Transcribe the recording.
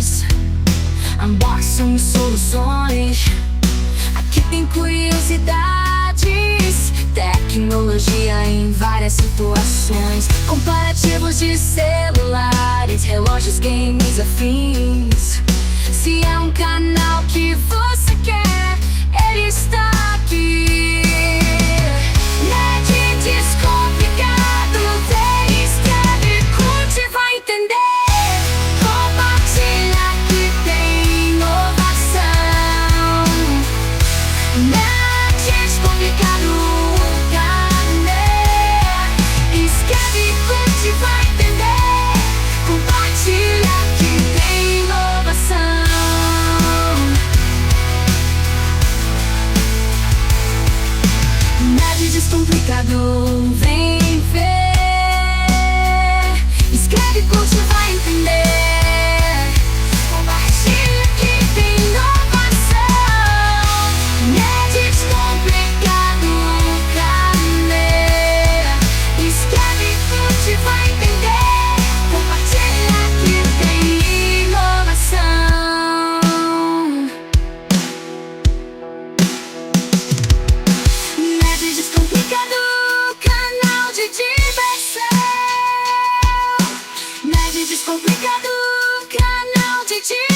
detalhes, unboxing soluções. Aqui tem curiosidades, tecnologia em várias situações. Comparativos de celulares, relógios, games, afins. Se é um canal que você quer, ele está aqui. Nerd Descomplicado, vê, escreve, curte, vai entender. Compartilha que tem inovação. Nerd Descomplicado, canal. Escreve, curte, vai entender. Compartilha que tem inovação. Nerd Descomplicado, vem ver. Escreve, curte, vai entender. Compartilha que tem inovação. Nerd Descomplicado, canal. Escreve, curte, vai entender. Compartilha que tem inovação. Nerd Descomplicado, canal de diversão. Nerd Descomplicado, canal de diversão.